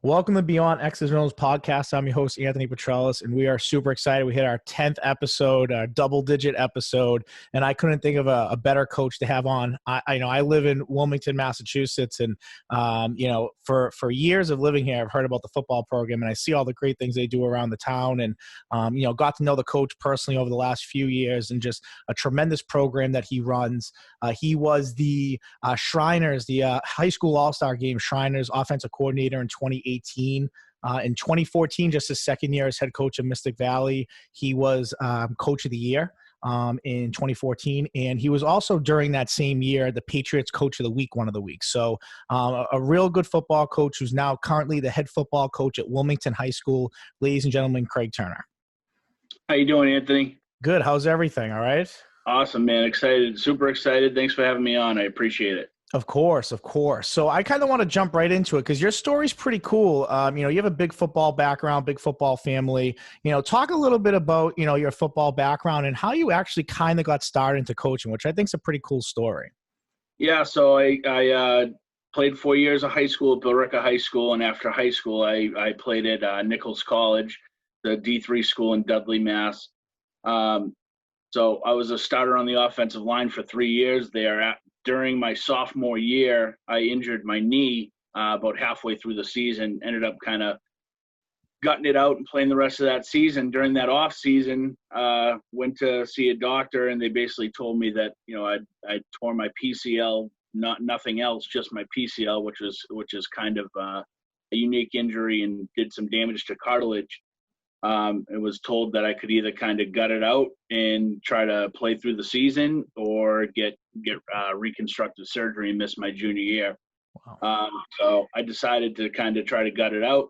Welcome to Beyond X's and O's podcast. I'm your host, Anthony Petrellis, and we are super excited. We hit our 10th episode, a double-digit episode, and I couldn't think of a better coach to have on. I live in Wilmington, Massachusetts, and for years of living here, I've heard about the football program, and I see all the great things they do around the town, and got to know the coach personally over the last few years, and just a tremendous program that he runs. He was the Shriners, the high school all-star game Shriners offensive coordinator in 2018. In 2014, just his second year as head coach of Mystic Valley, he was coach of the year in 2014. And he was also, during that same year, the Patriots coach of the week, one of the weeks. So a real good football coach who's now currently the head football coach at Wilmington High School. Ladies and gentlemen, Craig Turner. How you doing, Anthony? Good. How's everything? All right? Awesome, man. Excited. Super excited. Thanks for having me on. I appreciate it. Of course. So I kind of want to jump right into it because your story's pretty cool. You have a big football background, big football family. Talk a little bit about, your football background and how you actually kind of got started into coaching, which I think is a pretty cool story. Yeah, so I played 4 years of high school at Billerica High School, and after high school, I played at Nichols College, the D3 school in Dudley, Mass. So I was a starter on the offensive line for 3 years there. During my sophomore year, I injured my knee about halfway through the season, ended up kind of gutting it out and playing the rest of that season. During that off season, went to see a doctor, and they basically told me that, I tore my PCL, nothing else, just my PCL, which is kind of a unique injury and did some damage to cartilage. It was told that I could either kind of gut it out and try to play through the season or get reconstructive surgery and miss my junior year. Wow. So I decided to kind of try to gut it out.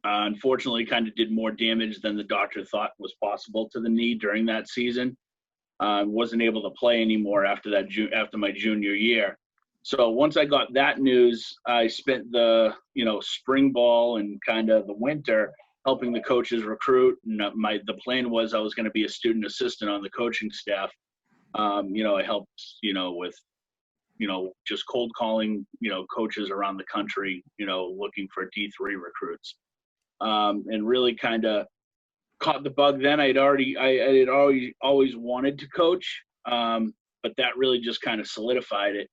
Unfortunately, kind of did more damage than the doctor thought was possible to the knee during that season. Wasn't able to play anymore after my junior year. So once I got that news, I spent the spring ball and kind of the winter helping the coaches recruit. And the plan was I was going to be a student assistant on the coaching staff. I helped, with, just cold calling, coaches around the country, looking for D3 recruits. And really kind of caught the bug then. I had always wanted to coach, but that really just kind of solidified it.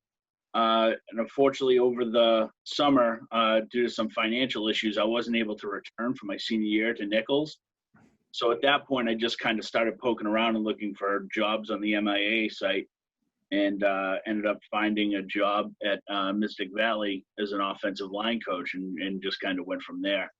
And unfortunately, over the summer, due to some financial issues, I wasn't able to return for my senior year to Nichols. So at that point, I just kind of started poking around and looking for jobs on the MIA site, and ended up finding a job at Mystic Valley as an offensive line coach, and just kind of went from there.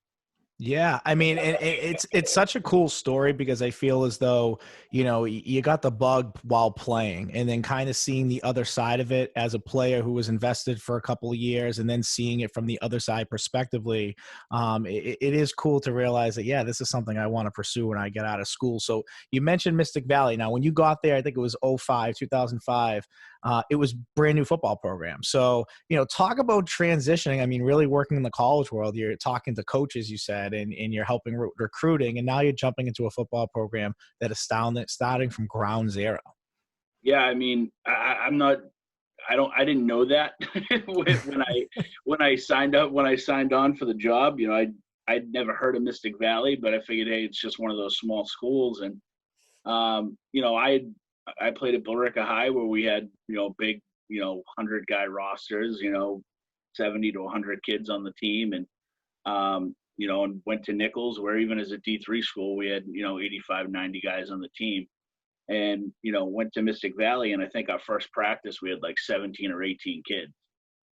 Yeah, I mean, it's such a cool story because I feel as though, you got the bug while playing, and then kind of seeing the other side of it as a player who was invested for a couple of years, and then seeing it from the other side prospectively. It is cool to realize that, yeah, this is something I want to pursue when I get out of school. So you mentioned Mystic Valley. Now, when you got there, I think it was 2005. It was brand new football program. So, talk about transitioning. I mean, really working in the college world, you're talking to coaches, you said, and you're helping recruiting, and now you're jumping into a football program that is starting from ground zero. Yeah. I mean, I didn't know that when I signed on for the job. I'd never heard of Mystic Valley, but I figured, hey, it's just one of those small schools. And, I played at Billerica High, where we had, big, 100-guy rosters, 70 to 100 kids on the team. And, and went to Nichols, where even as a D3 school, we had, 85, 90 guys on the team. And, went to Mystic Valley, and I think our first practice, we had like 17 or 18 kids.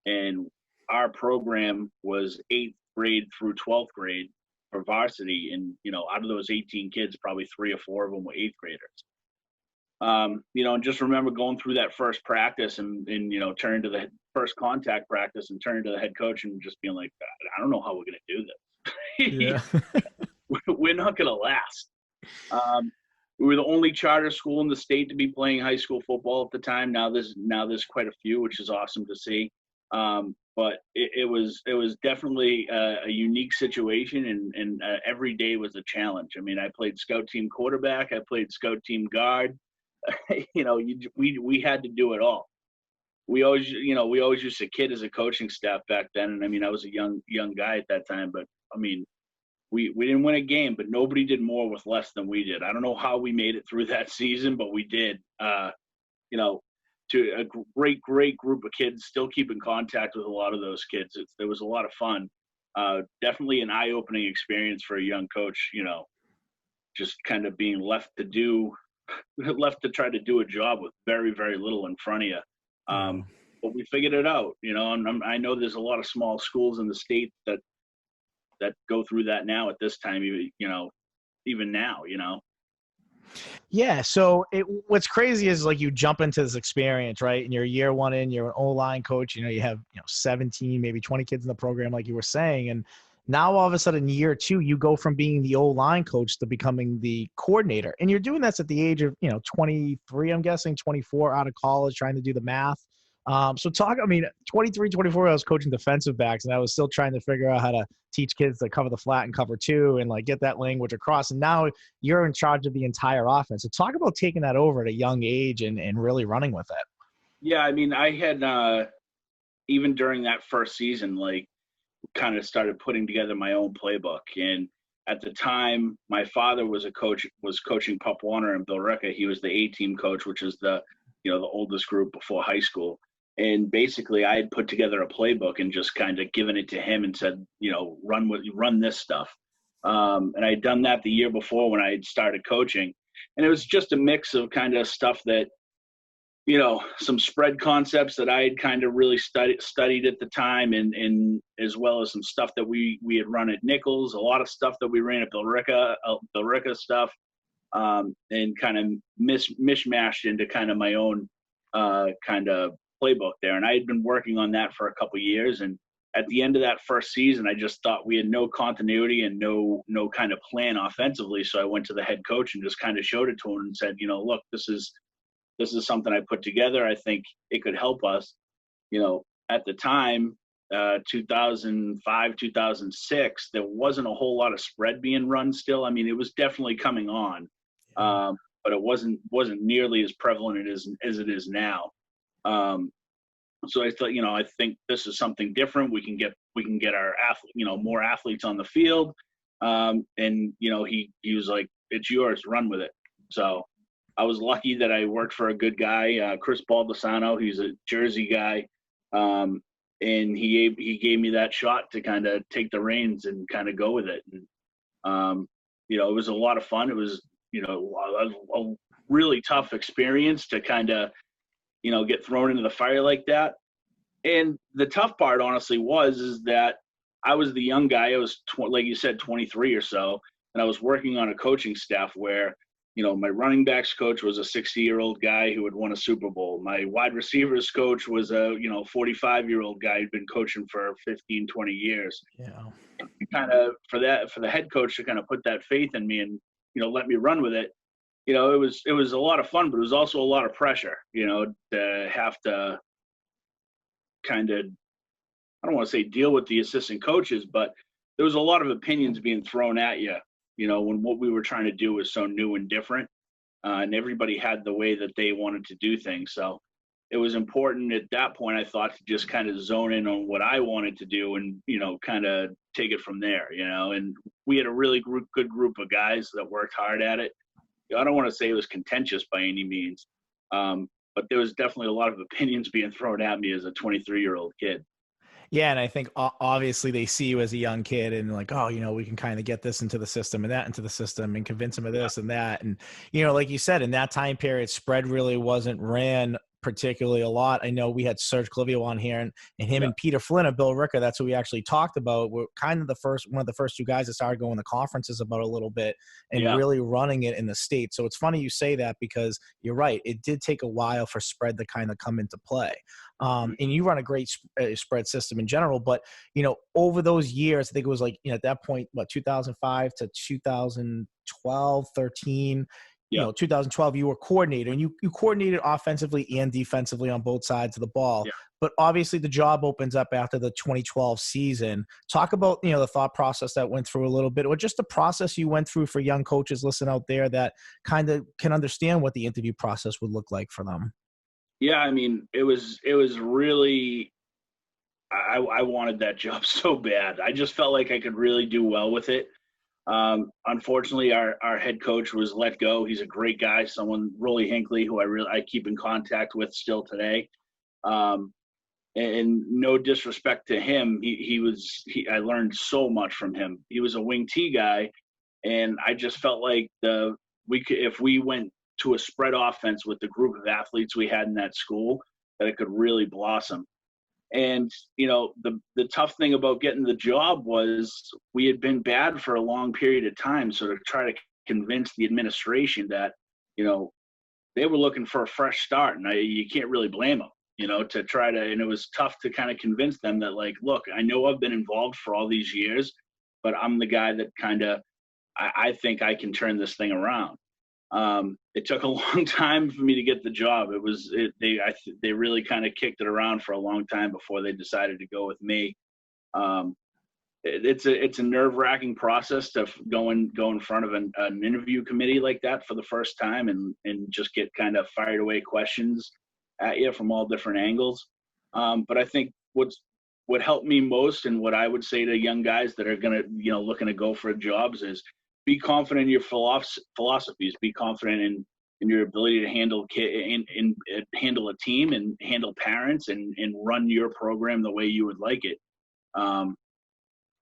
And our program was 8th grade through 12th grade for varsity. And, out of those 18 kids, probably 3 or 4 of them were 8th graders. And just remember going through that first practice and turning to the first contact practice and turning to the head coach and just being like, I don't know how we're going to do this. Yeah. We're not going to last. We were the only charter school in the state to be playing high school football at the time. Now there's quite a few, which is awesome to see. But it was definitely a unique situation, and every day was a challenge. I mean, I played scout team quarterback, I played scout team guard. We had to do it all, we always used to kid as a coaching staff back then. And I mean, I was a young guy at that time, but I mean, we didn't win a game, but nobody did more with less than we did. I don't know how we made it through that season, but we did. You know, to a great group of kids, still keep in contact with a lot of those kids. There was a lot of fun. Definitely an eye-opening experience for a young coach, you know, just kind of being left to try to do a job with very, very little in front of you. But we figured it out, you know, and I know there's a lot of small schools in the state that go through that now at this time, you know, even now, you know. Yeah. So what's crazy is like you jump into this experience, right? And you're year one in, you're an O-line coach, you know, you have, 17, maybe 20 kids in the program, like you were saying. And now all of a sudden year two, you go from being the O-line coach to becoming the coordinator. And you're doing this at the age of, 23, I'm guessing 24 out of college, trying to do the math. So 23, 24, I was coaching defensive backs and I was still trying to figure out how to teach kids to cover the flat and cover two and like get that language across. And now you're in charge of the entire offense. So talk about taking that over at a young age and really running with it. Yeah. I mean, I had, even during that first season, like kind of started putting together my own playbook. And at the time, my father was coaching Pup Warner and Bill Ricca. He was the A-team coach, which is the oldest group before high school. And basically I had put together a playbook and just kind of given it to him and said, run this stuff. And I had done that the year before when I had started coaching. And it was just a mix of kind of stuff that, some spread concepts that I had kind of really studied at the time, and as well as some stuff that we had run at Nichols, a lot of stuff that we ran at Bill Ricca stuff, and kind of mishmashed into kind of my own kind of playbook there. And I had been working on that for a couple of years. And at the end of that first season, I just thought we had no continuity and no kind of plan offensively. So I went to the head coach and just kind of showed it to him and said, look, this is something I put together. I think it could help us. At the time, 2005, 2006, there wasn't a whole lot of spread being run still. I mean, it was definitely coming on, but it wasn't nearly as prevalent as it is now. So I thought, I think this is something different. We can get our more athletes on the field. And he was like, it's yours, run with it. So I was lucky that I worked for a good guy, Chris Baldessano. He's a Jersey guy. And he gave me that shot to kind of take the reins and kind of go with it. And, it was a lot of fun. It was, a really tough experience to kind of, get thrown into the fire like that. And the tough part, honestly, is that I was the young guy. I was, like you said, 23 or so. And I was working on a coaching staff where, my running backs coach was a 60-year-old guy who had won a Super Bowl. My wide receivers coach was a, 45-year-old guy who'd been coaching for 15, 20 years. Yeah. And kind of for the head coach to kind of put that faith in me and, let me run with it. It was a lot of fun, but it was also a lot of pressure, to have to kind of, I don't want to say deal with the assistant coaches, but there was a lot of opinions being thrown at you, when what we were trying to do was so new and different, and everybody had the way that they wanted to do things. So it was important at that point, I thought, to just kind of zone in on what I wanted to do and, kind of take it from there, and we had a really good group of guys that worked hard at it. I don't want to say it was contentious by any means, but there was definitely a lot of opinions being thrown at me as a 23-year-old kid. Yeah, and I think obviously they see you as a young kid and like, oh, we can kind of get this into the system and that into the system and convince them of this and that. And, like you said, in that time period, spread really wasn't ran particularly a lot. I know we had Serge Clivio on here and him and Peter Flynn and Bill Ricca, that's what we actually talked about. We're kind of one of the first two guys that started going to conferences about a little bit and really running it in the state. So it's funny you say that because you're right. It did take a while for spread to kind of come into play. And you run a great spread system in general, but, over those years, I think it was like, at that point, 2005 to 2012, 13, 2012, you were coordinator and you coordinated offensively and defensively on both sides of the ball. Yeah. But obviously the job opens up after the 2012 season. Talk about, the thought process that went through a little bit, or just the process you went through for young coaches listening out there that kind of can understand what the interview process would look like for them. Yeah, I mean, it was really I wanted that job so bad. I just felt like I could really do well with it. Unfortunately, our head coach was let go. He's a great guy, someone Rolly Hinckley, who I keep in contact with still today. Um, and no disrespect to him, I learned so much from him. He was a wing T guy, and I just felt like we could, if we went to a spread offense with the group of athletes we had in that school, that it could really blossom. And the tough thing about getting the job was we had been bad for a long period of time. So to try to convince the administration that you know they were looking for a fresh start, and you can't really blame them. To try to, and it was tough to kind of convince them that, like, look, I know I've been involved for all these years, but I'm the guy that kind of I think I can turn this thing around. It took a long time for me to get the job. They really kind of kicked it around for a long time before they decided to go with me. Um, it's a nerve wracking process to go in front of an interview committee like that for the first time, and just get kind of fired away questions at you from all different angles. But I think what helped me most, and what I would say to young guys that are gonna looking to go for jobs, is be confident in your philosophies. Be confident in your ability to handle handle a team and handle parents and run your program the way you would like it. Um,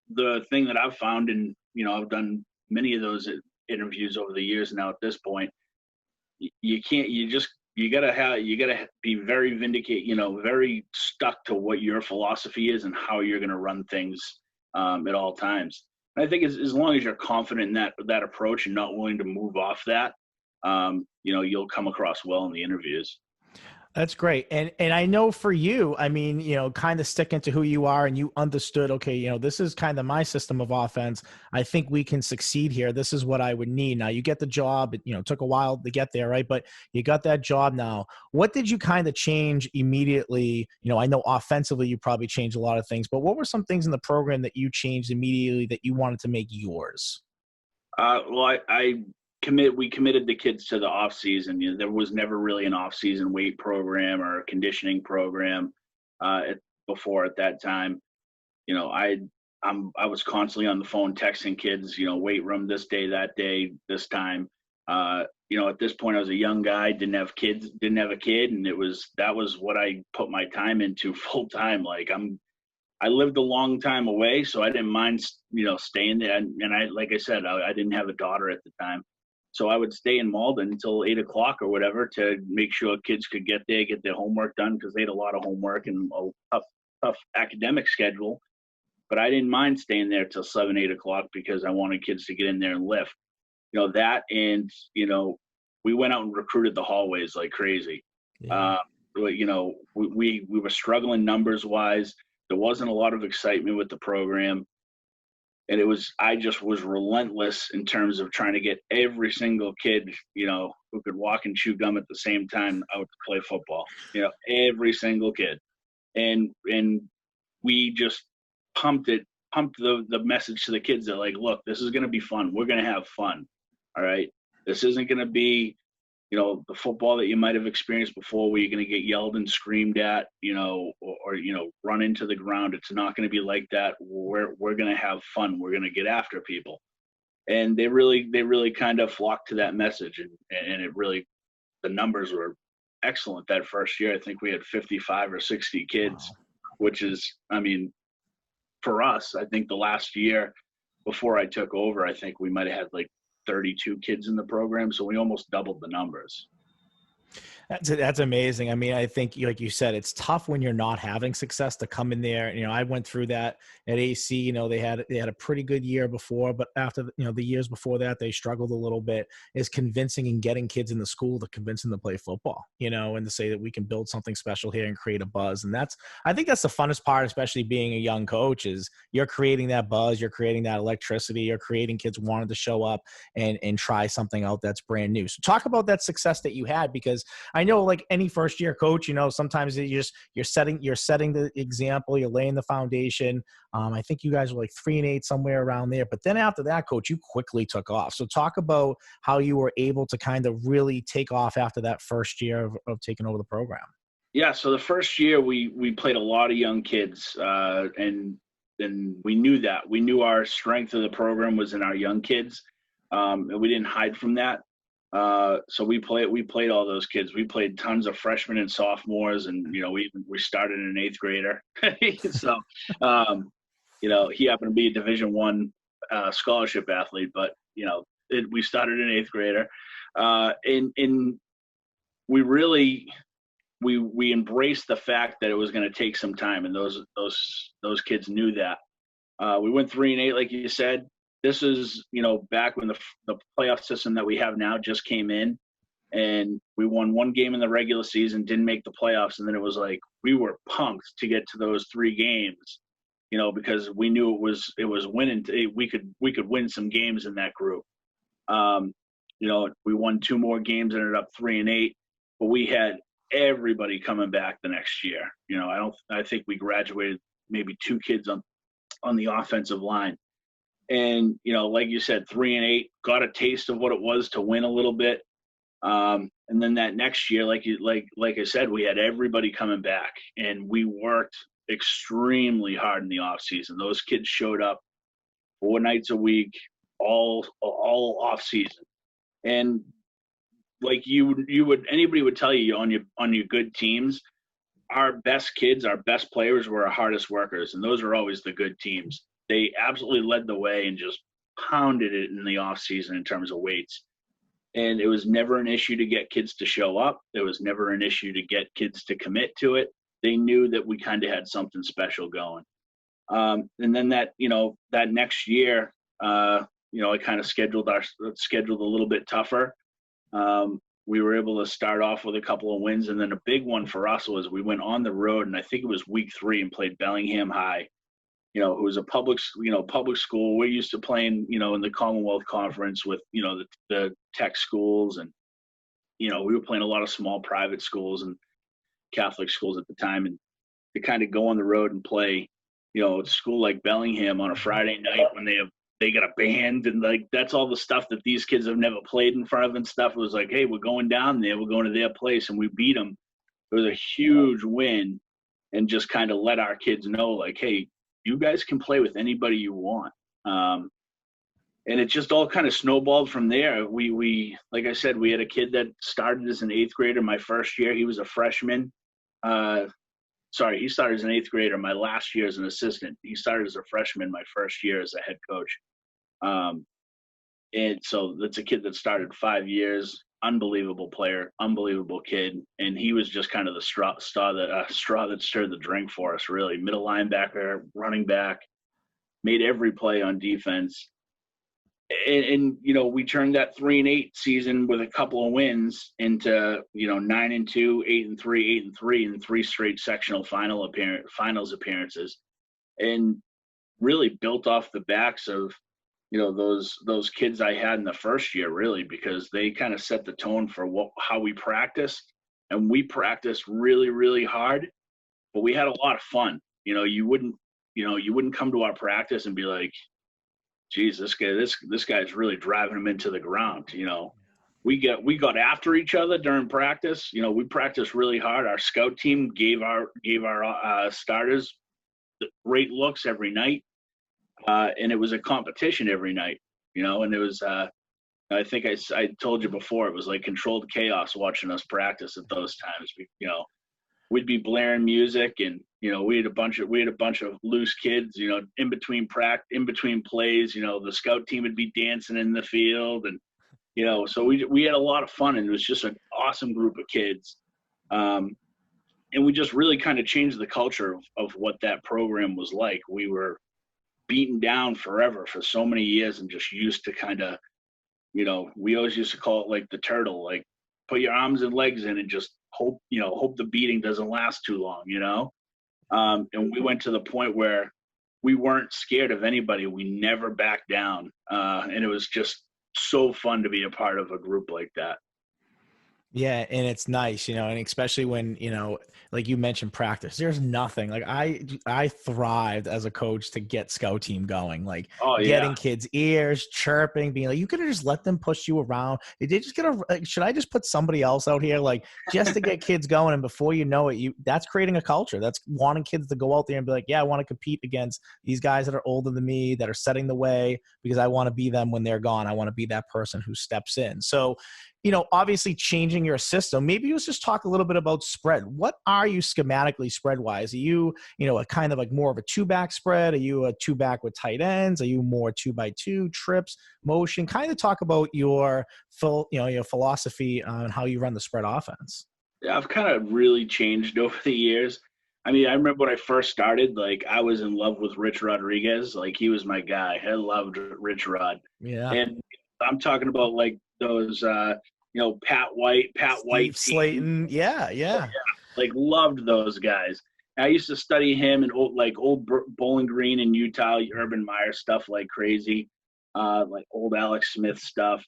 the thing that I've found, and I've done many of those interviews over the years now. At this point, you can't. You gotta be very very stuck to what your philosophy is and how you're gonna run things at all times. I think as long as you're confident in that approach and not willing to move off that, you'll come across well in the interviews. That's great. And I know for you, I mean, kind of sticking to who you are, and you understood, okay, this is kind of my system of offense. I think we can succeed here. This is what I would need. Now you get the job. It took a while to get there, right? But you got that job now. What did you kind of change immediately? I know offensively you probably changed a lot of things, but what were some things in the program that you changed immediately that you wanted to make yours? Well, we committed the kids to the off season. There was never really an off season weight program or a conditioning program before at that time. I was constantly on the phone texting kids, weight room this day, that day, this time. At this point I was a young guy, didn't have a kid, and that was what I put my time into full time. Like I lived a long time away, so I didn't mind, staying there. And like I said, I didn't have a daughter at the time. So I would stay in Malden until 8 o'clock or whatever to make sure kids could get there, get their homework done, because they had a lot of homework and a tough academic schedule. But I didn't mind staying there till 7, 8 o'clock because I wanted kids to get in there and lift. That, and we went out and recruited the hallways like crazy. Yeah. We were struggling numbers wise. There wasn't a lot of excitement with the program. And I just was relentless in terms of trying to get every single kid, who could walk and chew gum at the same time out to play football, every single kid. And we just pumped the message to the kids that, like, look, this is going to be fun. We're going to have fun. All right. This isn't going to be, the football that you might have experienced before, where you're going to get yelled and screamed at, or run into the ground. It's not going to be like that. We're going to have fun. We're going to get after people. And they really kind of flocked to that message. And the numbers were excellent that first year. I think we had 55 or 60 kids, Wow. which is, I mean, for us, I think the last year before I took over, I think we might've had like 32 kids in the program. So we almost doubled the numbers. That's amazing. I mean, I think, like you said, it's tough when you're not having success to come in there. I went through that at AC. They had a pretty good year before, but after the years before that, they struggled a little bit. Is convincing and getting kids in the school to convince them to play football. And to say that we can build something special here and create a buzz. And I think that's the funnest part, especially being a young coach, is you're creating that buzz, you're creating that electricity, you're creating kids wanting to show up and try something out that's brand new. So talk about that success that you had, because I know, like any first year coach, sometimes you're setting the example, you're laying the foundation. I think you guys were like 3-8 somewhere around there, but then after that, coach, you quickly took off. So talk about how you were able to kind of really take off after that first year of taking over the program. Yeah, so the first year we played a lot of young kids, and we knew that. We knew our strength of the program was in our young kids, and we didn't hide from that. So we played all those kids. We played tons of freshmen and sophomores, and we started an eighth grader. So he happened to be a Division I scholarship athlete, but we started an eighth grader, and we really we embraced the fact that it was going to take some time, and those kids knew that. We went 3-8, like you said. This is back when the playoff system that we have now just came in, and we won one game in the regular season, didn't make the playoffs, and then it was like we were pumped to get to those 3 games, because we knew it was winning. We could win some games in that group. We won 2 more games, ended up 3-8, but we had everybody coming back the next year. I think we graduated maybe 2 kids on the offensive line. And, like you said, 3-8, got a taste of what it was to win a little bit. And then that next year, like I said, we had everybody coming back, and we worked extremely hard in the off season. Those kids showed up 4 nights a week, all off season. And like anybody would tell you on your good teams, our best kids, our best players were our hardest workers, and those are always the good teams. They absolutely led the way and just pounded it in the off season in terms of weights. And it was never an issue to get kids to show up. It was never an issue to get kids to commit to it. They knew that we kind of had something special going. And then that next year, I kind of scheduled a little bit tougher. We were able to start off with a couple of wins, and then a big one for us was we went on the road, and I think it was week 3, and played Bellingham High. It was a public school. We're used to playing, in the Commonwealth Conference with, the tech schools, and, we were playing a lot of small private schools and Catholic schools at the time, and to kind of go on the road and play, a school like Bellingham on a Friday night when they got a band, and like that's all the stuff that these kids have never played in front of and stuff. It was like, hey, we're going down there, we're going to their place, and we beat them. It was a huge win, and just kind of let our kids know, like, hey, you guys can play with anybody you want. And it just all kind of snowballed from there. We like I said, we had a kid that started as an eighth grader my first year. He was a freshman. He started as an eighth grader my last year as an assistant. He started as a freshman my first year as a head coach. And so that's a kid that started 5 years. Unbelievable player, unbelievable kid, and he was just kind of the straw that stirred the drink for us. Really, middle linebacker, running back, made every play on defense, and we turned that 3-8 season with a couple of wins into 9-2, 8-3, 8-3, and 3 straight sectional finals appearances, and really built off the backs of those kids I had in the first year, really, because they kind of set the tone for how we practiced, and we practiced really, really hard, but we had a lot of fun. You wouldn't come to our practice and be like, geez, this guy's really driving him into the ground. We got after each other during practice. We practiced really hard. Our scout team gave our starters great looks every night. And it was a competition every night, and it was, I think I told you before, it was like controlled chaos watching us practice at those times. We'd be blaring music, and, we had a bunch of loose kids, in between plays, the scout team would be dancing in the field, and, so we had a lot of fun, and it was just an awesome group of kids. And we just really kind of changed the culture of what that program was like. We were beaten down forever for so many years, and just used to kind of, we always used to call it like the turtle, like put your arms and legs in and just hope the beating doesn't last too long, and we went to the point where we weren't scared of anybody. We never backed down. And it was just so fun to be a part of a group like that. Yeah, and it's nice, and especially when, like you mentioned practice, there's nothing like I thrived as a coach to get scout team going, like Oh yeah. getting kids' ears, chirping, being like, you could have just let them push you around. They just get like, should I just put somebody else out here, like just to get kids going? And before you know it, that's creating a culture. That's wanting kids to go out there and be like, yeah, I want to compete against these guys that are older than me, that are setting the way, because I want to be them when they're gone. I want to be that person who steps in. So obviously changing your system. Maybe let's just talk a little bit about spread. What are you schematically spread wise? Are you, a kind of like more of a 2-back spread? Are you a 2-back with tight ends? Are you more 2x2 trips, motion? Kind of talk about your your philosophy on how you run the spread offense. Yeah, I've kind of really changed over the years. I mean, I remember when I first started, like I was in love with Rich Rodriguez. Like he was my guy. I loved Rich Rod. Yeah. And I'm talking about like those, Pat Steve White team. Slayton. Yeah. Oh, Yeah. yeah. Like loved those guys. And I used to study him and old Bowling Green in Utah, Urban Meyer stuff like crazy, like old Alex Smith stuff.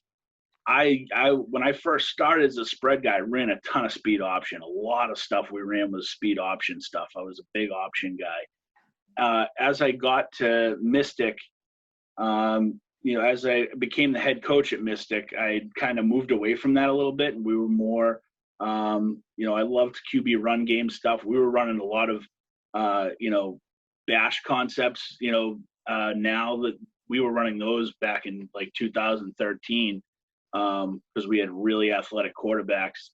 I when I first started as a spread guy, I ran a ton of speed option. A lot of stuff we ran was speed option stuff. I was a big option guy. As I got to Mystic, as I became the head coach at Mystic, I kind of moved away from that a little bit, and we were more, I loved QB run game stuff. We were running a lot of, bash concepts. Now that we were running those back in like 2013, because we had really athletic quarterbacks.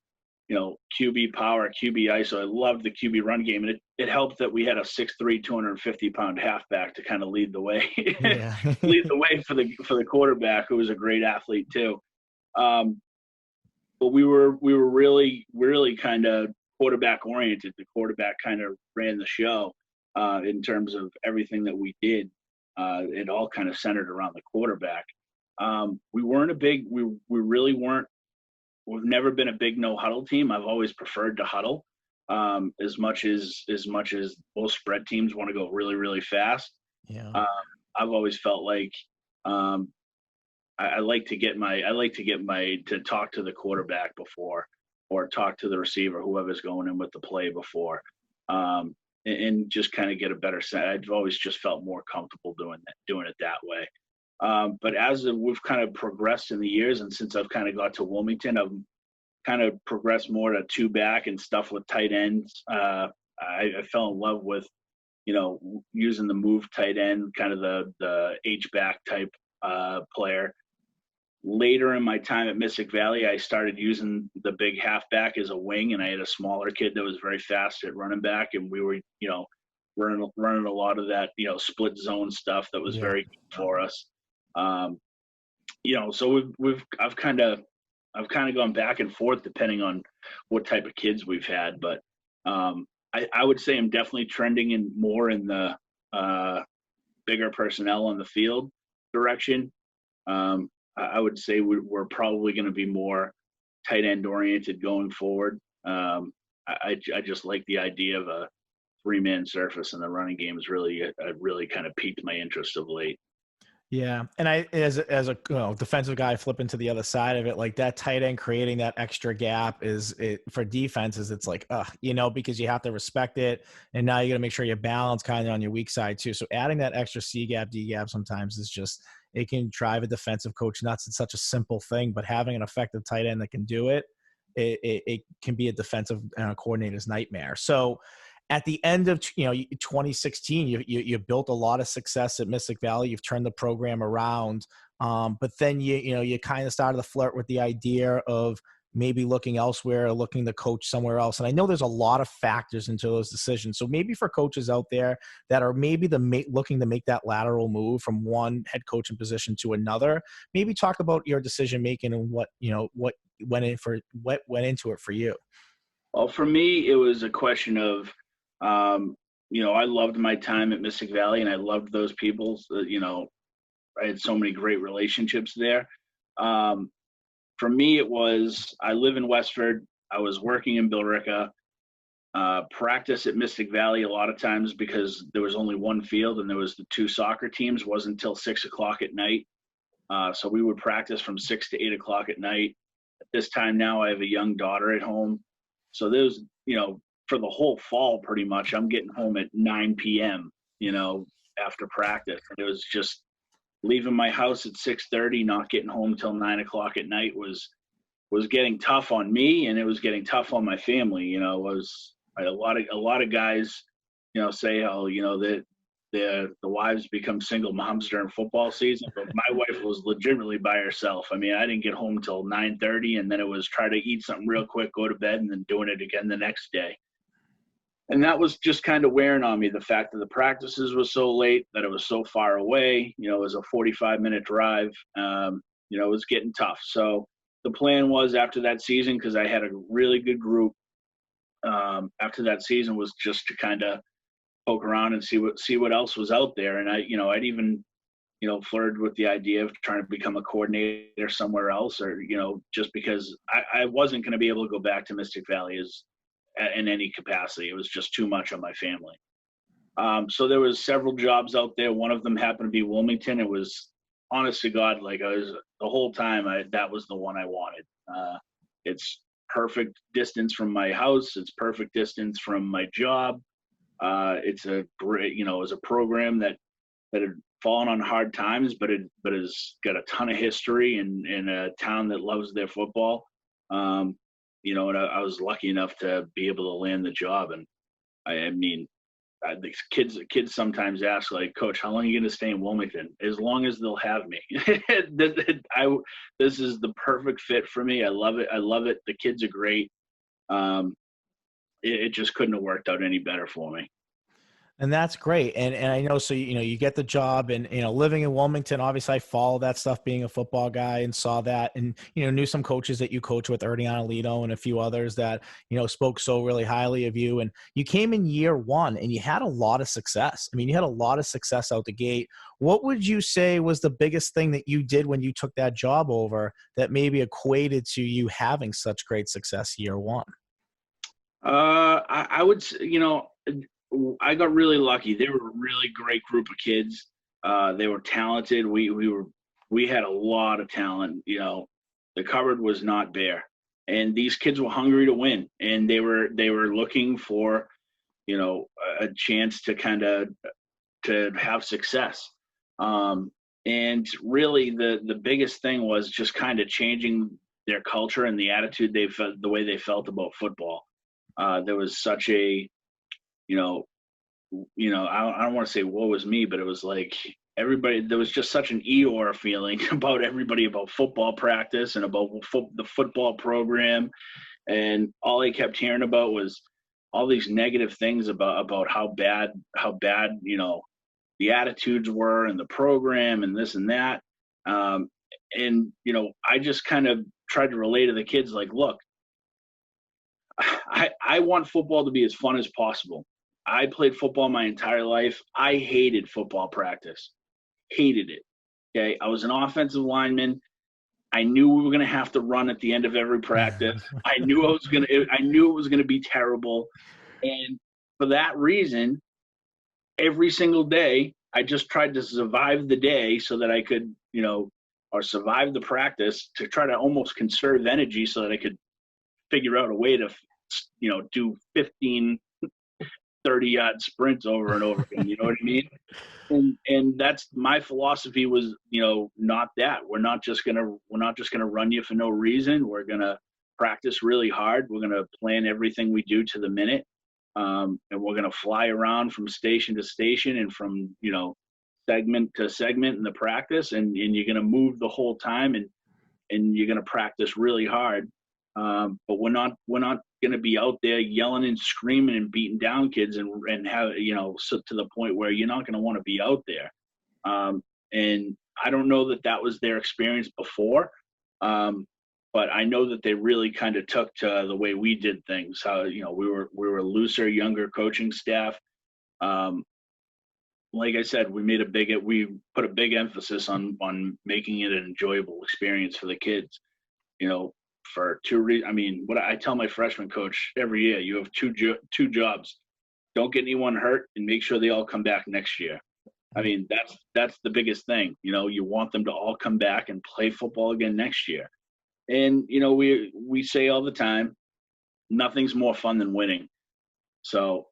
QB power, QB ISO. I loved the QB run game, and it helped that we had a 6'3", 250-pound halfback to kind of lead the way, Yeah. lead the way for the quarterback, who was a great athlete too. But we were really kind of quarterback oriented. The quarterback kind of ran the show in terms of everything that we did. It all kind of centered around the quarterback. We weren't a big. We really weren't. We've never been a big no huddle team. I've always preferred to huddle, as much as most spread teams want to go really, really fast. Yeah. I've always felt like I like to get to talk to the quarterback before, or talk to the receiver, whoever's going in with the play before, and just kind of get a better sense. I've always just felt more comfortable doing it that way. But as we've kind of progressed in the years, and since I've kind of got to Wilmington, I've kind of progressed more to 2-back and stuff with tight ends. I fell in love with, using the move tight end, kind of the H-back type player. Later in my time at Mystic Valley, I started using the big halfback as a wing, and I had a smaller kid that was very fast at running back, and we were, running a lot of that, split zone stuff that was very good for us. So I've kind of gone back and forth depending on what type of kids we've had, but I would say I'm definitely trending in more in the bigger personnel on the field direction. I would say we're probably going to be more tight end oriented going forward. I just like the idea of a 3-man surface in the running game is really kind of piqued my interest of late. Yeah, and I as a defensive guy flipping to the other side of it, like that tight end creating that extra gap for defenses. It's like, because you have to respect it, and now you got to make sure you're balanced kind of on your weak side too. So adding that extra C gap, D gap sometimes is just, it can drive a defensive coach nuts. It's such a simple thing, but having an effective tight end that can do it, it can be a defensive coordinator's nightmare. So at the end of 2016, you built a lot of success at Mystic Valley. You've turned the program around, but then you kind of started to flirt with the idea of maybe looking elsewhere, or looking to coach somewhere else. And I know there's a lot of factors into those decisions. So maybe for coaches out there that are maybe looking to make that lateral move from one head coaching position to another, maybe talk about your decision making and what went into it for you. Well, for me, it was a question of, I loved my time at Mystic Valley, and I loved those people. I had so many great relationships there. For me, it was, I live in Westford. I was working in Billerica. Practice at Mystic Valley a lot of times, because there was only one field and there was the 2 soccer teams, wasn't until 6 o'clock at night. So we would practice from 6 to 8 o'clock at night. At this time now, I have a young daughter at home. So there's, for the whole fall, pretty much, I'm getting home at 9 p.m., after practice. And it was just leaving my house at 6:30, not getting home till 9 o'clock at night was getting tough on me, and it was getting tough on my family. Was a lot of guys, say how that the wives become single moms during football season, but my wife was legitimately by herself. I mean, I didn't get home till 9:30, and then it was try to eat something real quick, go to bed, and then doing it again the next day. And that was just kind of wearing on me, the fact that the practices was so late, that it was so far away. It was a 45-minute drive. It was getting tough. So the plan was, after that season, because I had a really good group, after that season, was just to kind of poke around and see what else was out there. And I'd even, flirted with the idea of trying to become a coordinator somewhere else, or, just because I wasn't going to be able to go back to Mystic Valley in any capacity. It was just too much on my family. So there was several jobs out there. One of them happened to be Wilmington. It was, honest to God, like, the whole time that was the one I wanted. It's perfect distance from my house. It's perfect distance from my job. It's a great, it was a program that had fallen on hard times, but has got a ton of history in a town that loves their football. And I was lucky enough to be able to land the job. And I mean, the kids sometimes ask, like, Coach, how long are you going to stay in Wilmington? As long as they'll have me. This is the perfect fit for me. I love it. The kids are great. It just couldn't have worked out any better for me. And that's great. And I know, so, you get the job, and, living in Wilmington, obviously I followed that stuff being a football guy, and saw that, and, knew some coaches that you coach with, Ernie Alito and a few others that, spoke so really highly of you. And you came in year one and you had a lot of success. I mean, you had a lot of success out the gate. What would you say was the biggest thing that you did when you took that job over that maybe equated to you having such great success year one? I would say, I got really lucky. They were a really great group of kids. They were talented. We had a lot of talent. The cupboard was not bare, and these kids were hungry to win, and they were looking for, a chance to have success. And really, the biggest thing was just kind of changing their culture and the attitude the way they felt about football. There was such a, I don't want to say woe was me, but it was like everybody, there was just such an Eeyore feeling about everybody, about football practice and about the football program. And all I kept hearing about was all these negative things about how bad, the attitudes were in the program and this and that. And, I just kind of tried to relate to the kids, like, look, I want football to be as fun as possible. I played football my entire life. I hated football practice. Hated it. Okay. I was an offensive lineman. I knew we were going to have to run at the end of every practice. I knew it was going to be terrible. And for that reason, every single day, I just tried to survive the day so that I could, or survive the practice, to try to almost conserve energy so that I could figure out a way to, do 15, 30-yard sprints over and over again. You know what I mean? And that's my philosophy was, not that. We're not just gonna run you for no reason. We're gonna practice really hard. We're gonna plan everything we do to the minute. And we're gonna fly around from station to station and from, segment to segment in the practice, and you're gonna move the whole time, and you're gonna practice really hard. But we're not going to be out there yelling and screaming and beating down kids and have, so to the point where you're not going to want to be out there. And I don't know that was their experience before. But I know that they really kind of took to the way we did things. How, we were a looser, younger coaching staff. Like I said, we put a big emphasis on making it an enjoyable experience for the kids, for two reasons. I mean, what I tell my freshman coach every year, you have two jobs. Don't get anyone hurt, and make sure they all come back next year. I mean, that's the biggest thing. You want them to all come back and play football again next year. And, we say all the time, nothing's more fun than winning. So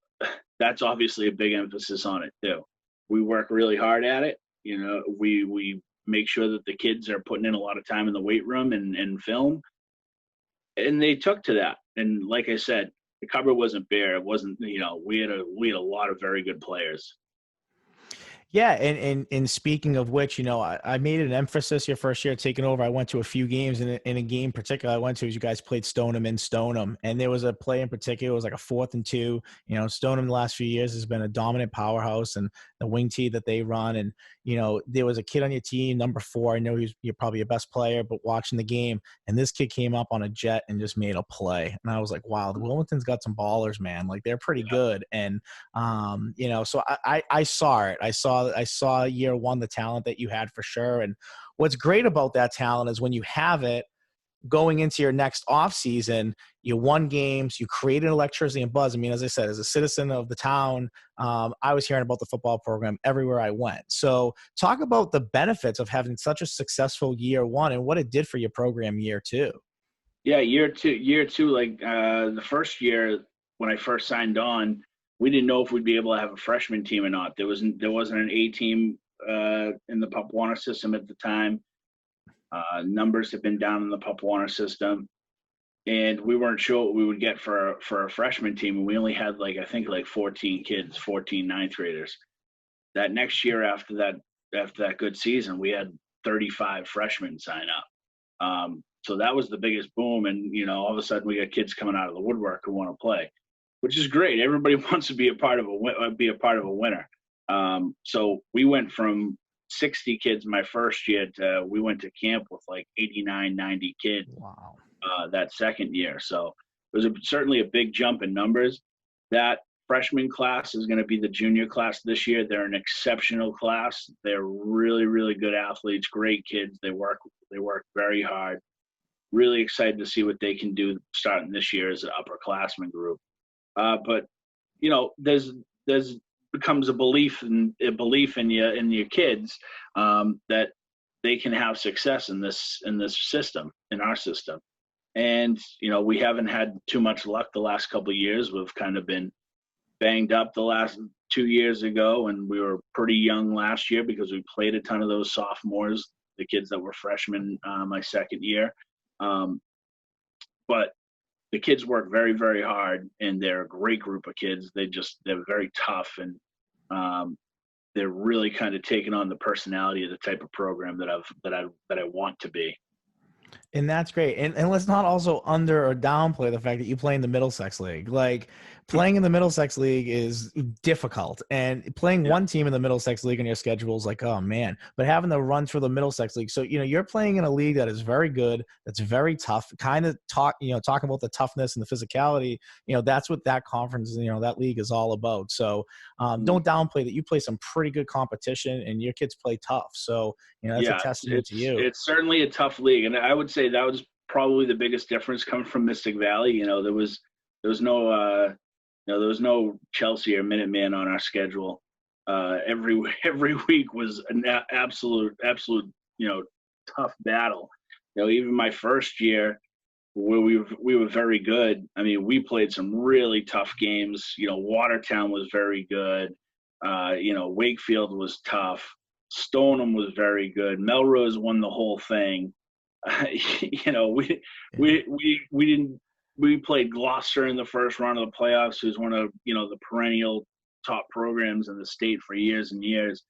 that's obviously a big emphasis on it too. We work really hard at it. We make sure that the kids are putting in a lot of time in the weight room and film, and they took to that. And like I said, the cupboard wasn't bare. It wasn't, we had a lot of very good players. Yeah, and speaking of which, I made an emphasis your first year taking over. I went to a few games, and in a game particular I went to, as you guys played Stoneham in Stoneham, and there was a play in particular. It was like a 4th and 2. Stoneham the last few years has been a dominant powerhouse, and the wing tee that they run, and there was a kid on your team, number 4. I know you're probably your best player, but watching the game, and this kid came up on a jet and just made a play, and I was like, wow, the Wilmington's got some ballers, man. Like, they're pretty good, and so I saw it. I saw year one the talent that you had for sure. And what's great about that talent is when you have it going into your next off season, you won games, you created electricity and buzz. I mean, as I said, as a citizen of the town, I was hearing about the football program everywhere I went. So talk about the benefits of having such a successful year one and what it did for your program year two. Yeah, year two, like the first year when I first signed on, we didn't know if we'd be able to have a freshman team or not. There wasn't an A team in the Pop Warner system at the time. Numbers have been down in the Pop Warner system, and we weren't sure what we would get for a freshman team. And we only had like 14 kids, 14 ninth graders. That next year after that good season, we had 35 freshmen sign up. So that was the biggest boom, and all of a sudden we got kids coming out of the woodwork who want to play, which is great. Everybody wants to be a part of a winner. So we went from 60 kids my first year to we went to camp with like 89, 90 kids. Wow. That second year. So it was certainly a big jump in numbers. That freshman class is going to be the junior class this year. They're an exceptional class. They're really, really good athletes, great kids. They work very hard. Really excited to see what they can do starting this year as an upperclassman group. But there's becomes a belief in your kids that they can have success in this system, in our system. And we haven't had too much luck the last couple of years. We've kind of been banged up the last 2 years ago, and we were pretty young last year because we played a ton of those sophomores, the kids that were freshmen my second year. But the kids work very, very hard, and they're a great group of kids. They're very tough, and they're really kind of taking on the personality of the type of program that I want to be. And that's great. And let's not also under or downplay the fact that you play in the Middlesex League. Like, playing in the Middlesex League is difficult, and playing one team in the Middlesex League on your schedule is like, oh man, but having to run through the Middlesex League. So, you're playing in a league that is very good. That's very tough, kind of talking about the toughness and the physicality, that's what that conference, that league is all about. So don't downplay that you play some pretty good competition and your kids play tough. So, that's a testament to you. It's certainly a tough league. And I would say that was probably the biggest difference coming from Mystic Valley. There was no Chelsea or Minuteman on our schedule. Every week was an absolute tough battle. Even my first year, where we were very good. I mean, we played some really tough games. Watertown was very good. Wakefield was tough. Stoneham was very good. Melrose won the whole thing. We played Gloucester in the first round of the playoffs, who's one of the perennial top programs in the state for years and years.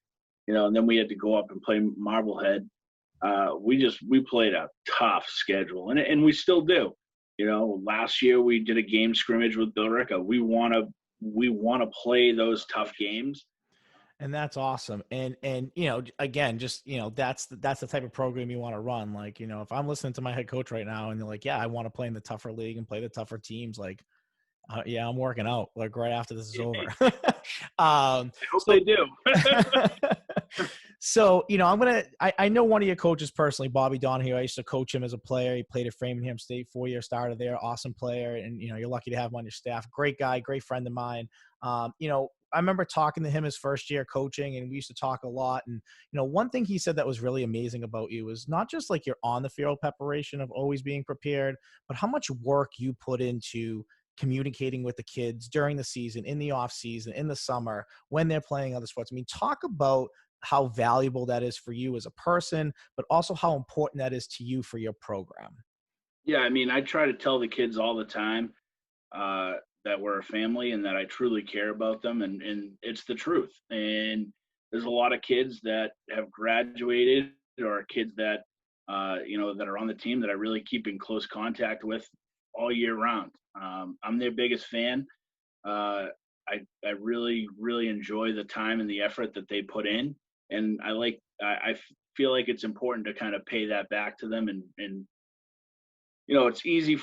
And then we had to go up and play Marblehead. We played a tough schedule, and we still do. Last year we did a game scrimmage with Billerica. We want to play those tough games. And that's awesome. And again, just, that's the type of program you want to run. Like, if I'm listening to my head coach right now and they're like, yeah, I want to play in the tougher league and play the tougher teams. Like, yeah, I'm working out like right after this is over. I hope they do. So, I know one of your coaches personally, Bobby Donahue. I used to coach him as a player. He played at Framingham State, 4-year starter there, awesome player. And, you're lucky to have him on your staff. Great guy, great friend of mine. I remember talking to him his first year coaching, and we used to talk a lot. And, one thing he said that was really amazing about you is not just like your on the field preparation of always being prepared, but how much work you put into communicating with the kids during the season, in the off season, in the summer, when they're playing other sports. I mean, talk about how valuable that is for you as a person, but also how important that is to you for your program. Yeah, I mean, I try to tell the kids all the time uh, that we're a family and that I truly care about them, and it's the truth. And there's a lot of kids that have graduated or kids that that are on the team that I really keep in close contact with all year round. I'm their biggest fan. Uh, I really really enjoy the time and the effort that they put in, and I feel like it's important to kind of pay that back to them and it's easy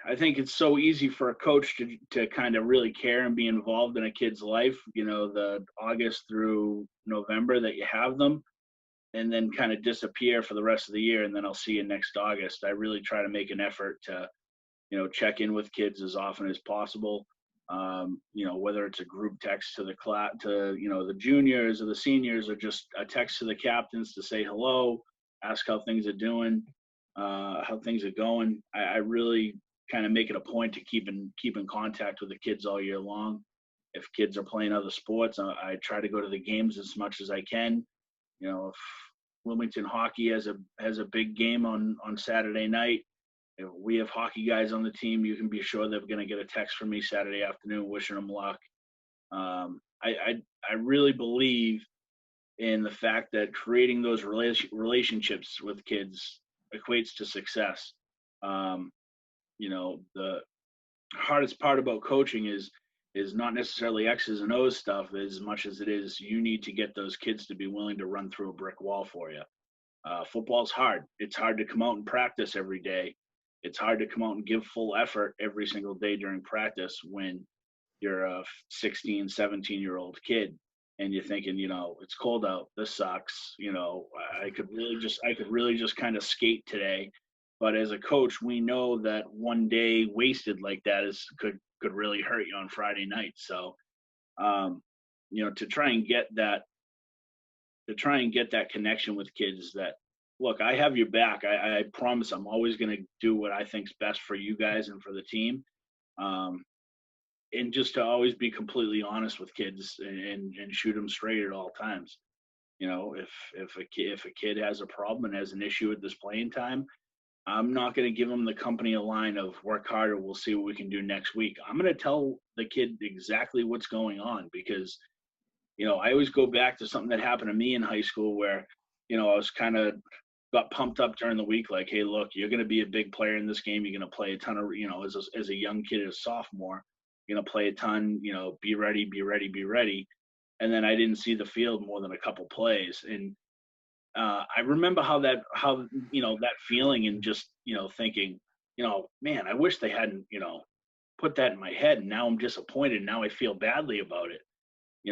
I think it's so easy for a coach to kind of really care and be involved in a kid's life, the August through November that you have them, and then kind of disappear for the rest of the year. And then I'll see you next August. I really try to make an effort to, check in with kids as often as possible. Whether it's a group text to the class, to, the juniors or the seniors, or just a text to the captains to say hello, ask how things are doing, how things are going. I really kind of make it a point to keep in contact with the kids all year long. If kids are playing other sports, I try to go to the games as much as I can. If Wilmington hockey has a big game on Saturday night, if we have hockey guys on the team, you can be sure they're going to get a text from me Saturday afternoon wishing them luck. I really believe in the fact that creating those relationships with kids equates to success. The hardest part about coaching is not necessarily X's and O's stuff as much as it is you need to get those kids to be willing to run through a brick wall for you. Football's hard. It's hard to come out and practice every day. It's hard to come out and give full effort every single day during practice when you're a 16, 17-year-old kid and you're thinking, it's cold out. This sucks. I could really just kind of skate today. But as a coach, we know that one day wasted like that could really hurt you on Friday night. So, to try and get that connection with kids that, look, I have your back. I promise I'm always going to do what I think's best for you guys and for the team. And just to always be completely honest with kids and shoot them straight at all times. If a kid has a problem and has an issue with this playing time, I'm not going to give them the company a line of work harder. We'll see what we can do next week. I'm going to tell the kid exactly what's going on because, I always go back to something that happened to me in high school where, I was kind of got pumped up during the week. Like, hey, look, you're going to be a big player in this game. You're going to play a ton of, as a young kid, as a sophomore, you're going to play a ton, be ready, be ready, be ready. And then I didn't see the field more than a couple plays. And I remember that feeling and just, thinking, man, I wish they hadn't, put that in my head. And now I'm disappointed. Now I feel badly about it.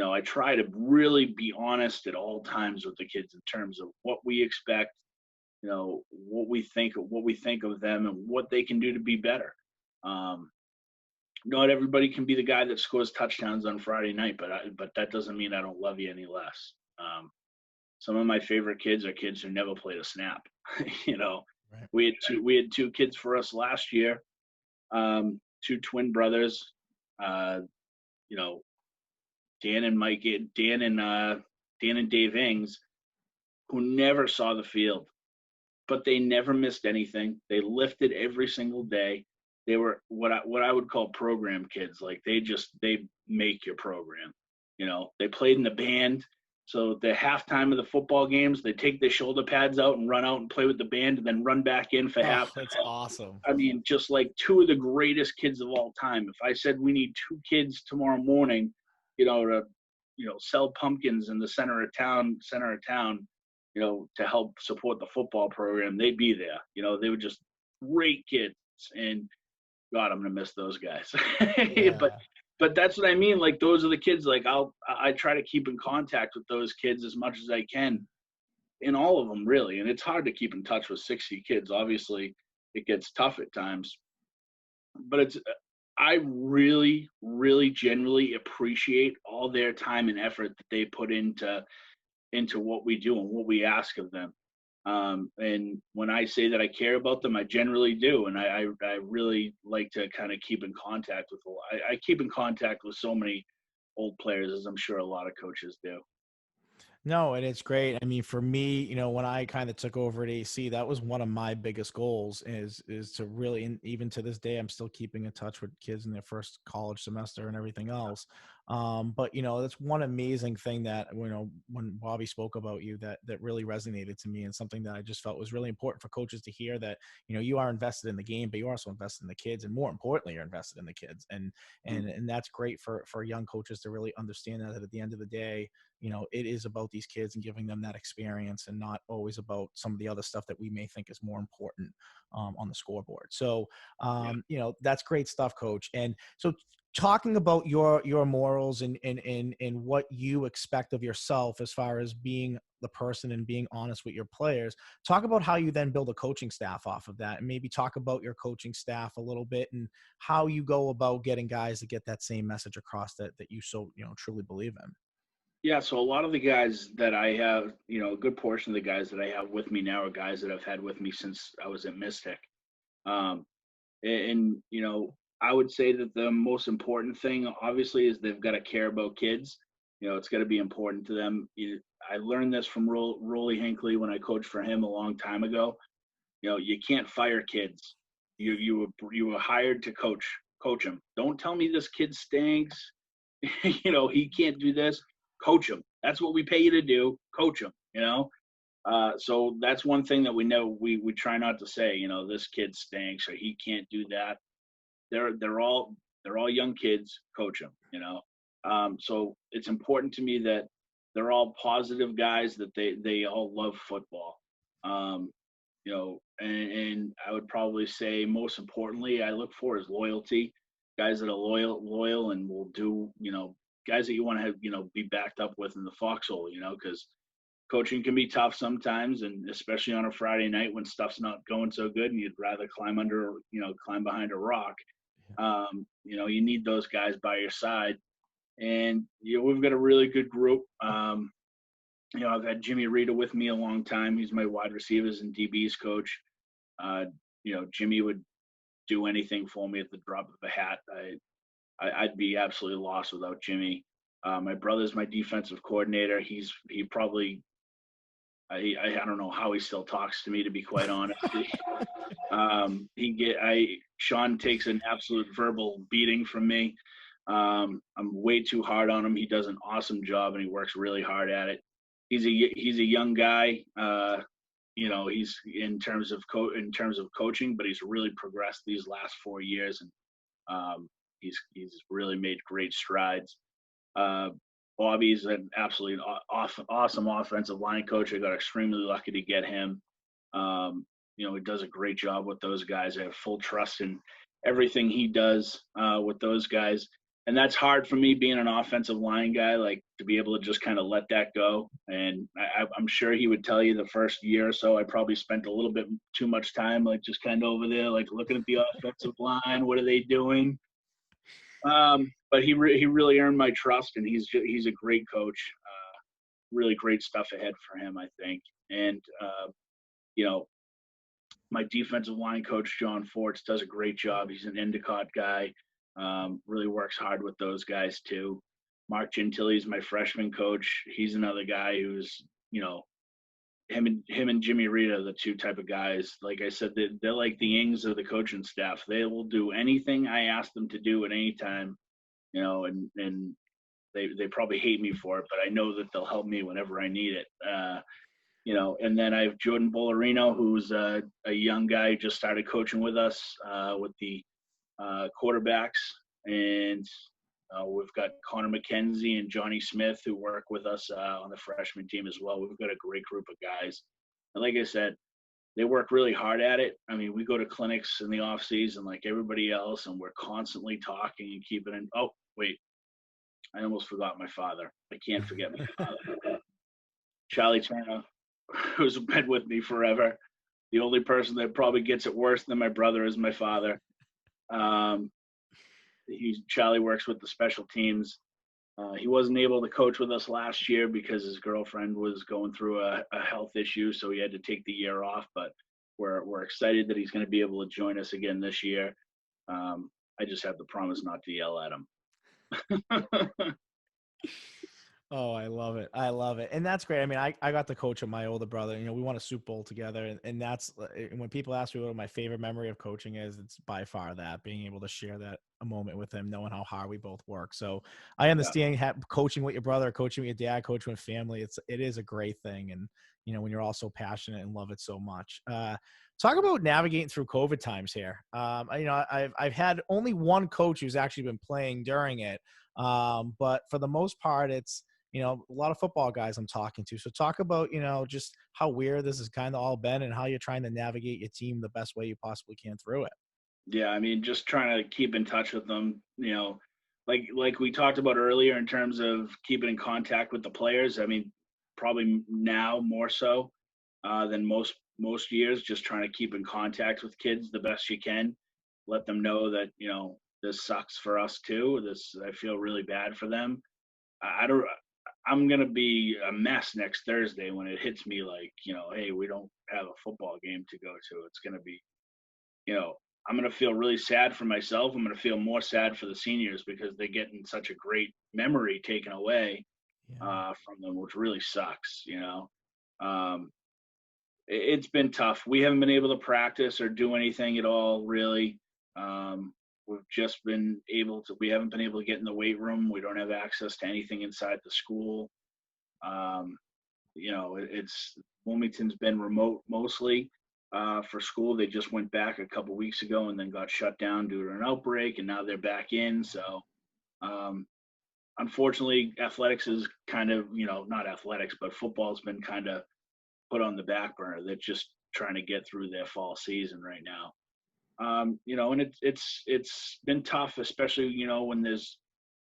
I try to really be honest at all times with the kids in terms of what we expect, what we think of them and what they can do to be better. Not everybody can be the guy that scores touchdowns on Friday night, but that doesn't mean I don't love you any less. Some of my favorite kids are kids who never played a snap. Right. We had two kids for us last year, two twin brothers, Dan and Dave Ings, who never saw the field, but they never missed anything. They lifted every single day. They were what I would call program kids. Like they make your program. They played in the band. So the halftime of the football games, they take their shoulder pads out and run out and play with the band and then run back in for half. That's awesome. I mean, just like two of the greatest kids of all time. If I said we need two kids tomorrow morning, to sell pumpkins in the center of town, to help support the football program, they'd be there. They were just great kids. And God, I'm gonna miss those guys. Yeah. But that's what I mean. Like those are the kids. Like I try to keep in contact with those kids as much as I can, in all of them really. And it's hard to keep in touch with 60 kids. Obviously, it gets tough at times. But I really, really genuinely appreciate all their time and effort that they put into what we do and what we ask of them. And when I say that I care about them, I generally do, and I really like to kind of keep in contact with. I keep in contact with so many old players, as I'm sure a lot of coaches do. No, and it's great. I mean, for me, when I kind of took over at AC, that was one of my biggest goals is to really, and even to this day, I'm still keeping in touch with kids in their first college semester and everything else. But that's one amazing thing that when Bobby spoke about you, that really resonated to me, and something that I just felt was really important for coaches to hear, that you are invested in the game, but you're also invested in the kids, and more importantly, you're invested in the kids, and that's great for young coaches to really understand that at the end of the day, it is about these kids and giving them that experience, and not always about some of the other stuff that we may think is more important on the scoreboard. So, that's great stuff, Coach. And so, talking about your morals and what you expect of yourself as far as being the person and being honest with your players, talk about how you then build a coaching staff off of that, and maybe talk about your coaching staff a little bit and how you go about getting guys to get that same message across that you so truly believe in. Yeah, so a lot of the guys that I have, a good portion of the guys that I have with me now are guys that I've had with me since I was at Mystic. Um, and I would say that the most important thing, obviously, is they've got to care about kids. It's got to be important to them. I learned this from Rolly Hinckley when I coached for him a long time ago. You can't fire kids. You were hired to coach them. Don't tell me this kid stinks. He can't do this. Coach him. That's what we pay you to do. Coach him. So that's one thing that we know. We try not to say, this kid stinks or he can't do that. They're all young kids. Coach them. So it's important to me that they're all positive guys, that they all love football. And I would probably say most importantly, I look for is loyalty. Guys that are loyal and will do, guys that you want to have, be backed up with in the foxhole, because coaching can be tough sometimes, and especially on a Friday night when stuff's not going so good and you'd rather climb behind a rock. You need those guys by your side. And, we've got a really good group. I've had Jimmy Rita with me a long time. He's my wide receivers and DBs coach. Jimmy would do anything for me at the drop of a hat. I'd be absolutely lost without Jimmy. My brother's my defensive coordinator. He probably, I don't know how he still talks to me, to be quite honest. Sean takes an absolute verbal beating from me. I'm way too hard on him. He does an awesome job and he works really hard at it. He's a young guy. He's in terms of coaching, but he's really progressed these last 4 years, and he's really made great strides. Bobby's an absolutely awesome offensive line coach. I got extremely lucky to get him. He does a great job with those guys. I have full trust in everything he does with those guys. And that's hard for me, being an offensive line guy, like, to be able to just kind of let that go. And I'm sure he would tell you the first year or so, I probably spent a little bit too much time, like, just kind of over there, like, looking at the offensive line. What are they doing? But he really earned my trust, and he's a great coach. Really great stuff ahead for him, I think. And, my defensive line coach, John Forts, does a great job. He's an Endicott guy. Really works hard with those guys too. Mark Gentili's my freshman coach. He's another guy who's, him and Jimmy Rita are the two type of guys. Like I said, they're like the Ings of the coaching staff. They will do anything I ask them to do at any time, and they probably hate me for it, but I know that they'll help me whenever I need it. And then I have Jordan Bolorino, who's a young guy who just started coaching with us with the quarterbacks, and we've got Connor McKenzie and Johnny Smith who work with us on the freshman team as well. We've got a great group of guys, and like I said, they work really hard at it. I mean, we go to clinics in the off season like everybody else, and we're constantly talking and keeping in. Oh, wait, I almost forgot my father. I can't forget my father. Charlie Turner, who's been with me forever. The only person that probably gets it worse than my brother is my father. Charlie works with the special teams. He wasn't able to coach with us last year because his girlfriend was going through a health issue, so he had to take the year off. But we're excited that he's going to be able to join us again this year. I just have to promise not to yell at him. Oh, I love it. I love it. And that's great. I mean, I got to coach with my older brother. You know, we won a Super Bowl together. And that's when people ask me what my favorite memory of coaching is, it's by far that, being able to share that a moment with him, knowing how hard we both work. So I Yeah. understand coaching with your brother, coaching with your dad, coaching with family. It is a great thing. And, you know, when you're all so passionate and love it so much. Talk about navigating through COVID times here. You know, I've had only one coach who's actually been playing during it. But for the most part, it's, you know, a lot of football guys I'm talking to. So talk about, you know, just how weird this has kind of all been and how you're trying to navigate your team the best way you possibly can through it. Yeah, I mean, just trying to keep in touch with them, like we talked about earlier in terms of keeping in contact with the players. I mean, probably now more so than most years, just trying to keep in contact with kids the best you can. Let them know that, this sucks for us too. I feel really bad for them. I don't. I'm gonna be a mess next Thursday when it hits me like, hey, we don't have a football game to go to. It's gonna be, you know, I'm gonna feel really sad for myself. I'm gonna feel more sad for the seniors because they're getting such a great memory taken away Yeah. from them, which really sucks. Um, it's been tough. We haven't been able to practice or do anything at all, really. We've just been able to. We haven't been able to get in the weight room. We don't have access to anything inside the school. Um, it's Wilmington's been remote mostly for school. They just went back a couple weeks ago and then got shut down due to an outbreak, and now they're back in. So, um, unfortunately, athletics is kind of, not athletics, but football's been kind of put on the back burner. They're just trying to get through their fall season right now. And it's been tough, especially when there's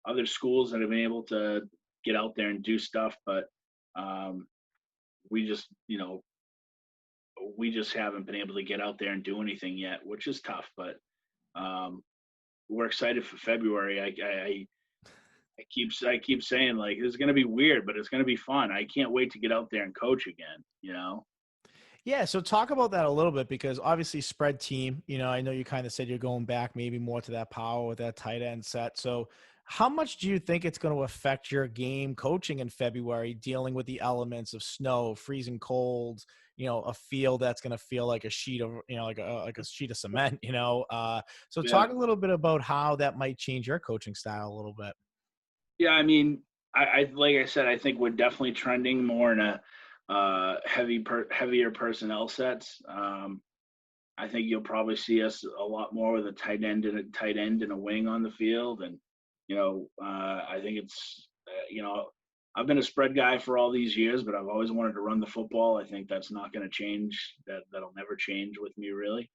other schools that have been able to get out there and do stuff, but um, we just we just haven't been able to get out there and do anything yet, which is tough. But um, we're excited for February. I keep saying, like, it's going to be weird, but it's going to be fun. I can't wait to get out there and coach again. Yeah, so talk about that a little bit because obviously spread team, you know, I know you kind of said you're going back maybe more to that power with that tight end set. So how much do you think it's going to affect your game coaching in February, dealing with the elements of snow, freezing cold, you know, a field that's going to feel like a sheet of, you know, like a sheet of cement, you know? So Yeah. talk a little bit about how that might change your coaching style a little bit. Yeah, I mean, I like I said, I think we're definitely trending more in a heavier personnel sets. I think you'll probably see us a lot more with a tight end and a wing on the field, and I think it's I've been a spread guy for all these years, but I've always wanted to run the football. I think that's not going to change. That'll never change with me, really.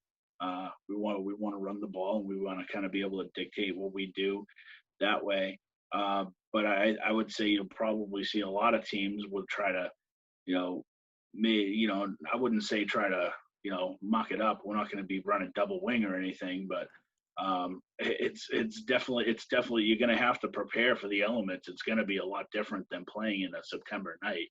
We want to run the ball, and we want to kind of be able to dictate what we do that way. But I would say you'll probably see a lot of teams will try to, you know, I wouldn't say try to, muck it up. We're not going to be running double wing or anything, but it's definitely you're going to have to prepare for the elements. It's going to be a lot different than playing in a September night.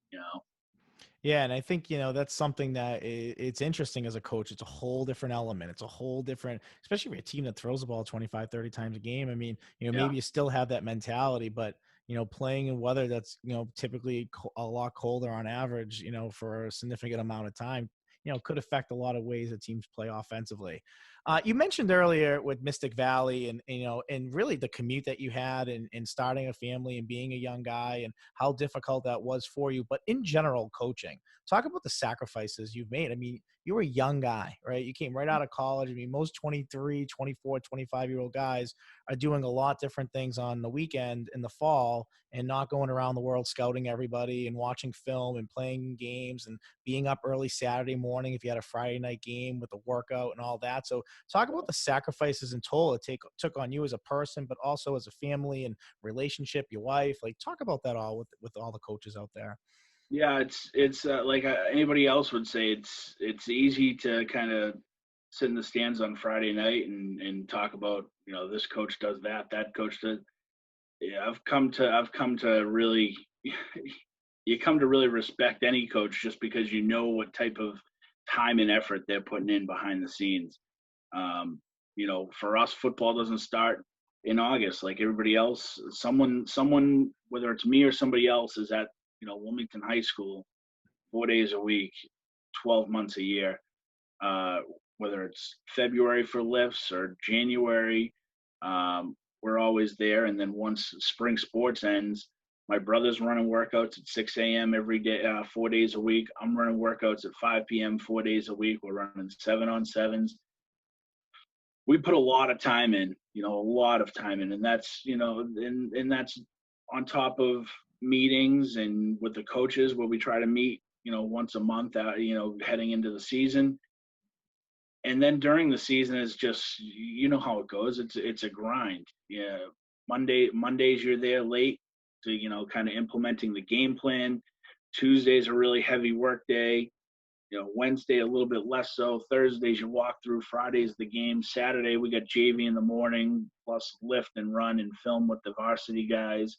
Yeah, and I think, you know, that's something that it's interesting as a coach. It's a whole different element. It's a whole different, especially for a team that throws the ball 25, 30 times a game. I mean, you know, Yeah. maybe you still have that mentality, but, you know, playing in weather that's, you know, typically a lot colder on average, you know, for a significant amount of time, you know, could affect a lot of ways that teams play offensively. You mentioned earlier with Mystic Valley and, you know, and really the commute that you had and starting a family and being a young guy and how difficult that was for you. But in general, coaching, talk about the sacrifices you've made. I mean, you were a young guy, right? You came right out of college. I mean, most 23, 24, 25-year-old guys are doing a lot different things on the weekend in the fall and not going around the world scouting everybody and watching film and playing games and being up early Saturday morning if you had a Friday night game with the workout and all that. So talk about the sacrifices and toll it took on you as a person, but also as a family and relationship, your wife. Like, talk about that all with all the coaches out there. Yeah, it's like anybody else would say, it's easy to kind of sit in the stands on Friday night and talk about, this coach does that, that coach does. Yeah, I've come to really you come to really respect any coach just because you know what type of time and effort they're putting in behind the scenes. For us, football doesn't start in August like everybody else. Someone, whether it's me or somebody else, is at Wilmington High School 4 days a week, 12 months a year. Uh, Whether it's February for lifts or January, we're always there. And then once spring sports ends, my brother's running workouts at 6 a.m. every day, 4 days a week. I'm running workouts at 5 p.m. 4 days a week. We're running 7-on-7s. We put a lot of time in, a lot of time in, and that's, and that's on top of meetings and with the coaches where we try to meet, once a month out, heading into the season. And then during the season is just, how it goes. It's a grind. Yeah. Mondays you're there late to, kind of implementing the game plan. Tuesday's a really heavy work day. Wednesday a little bit less so. Thursdays you walk through. Friday's the game. Saturday we got JV in the morning, plus lift and run and film with the varsity guys.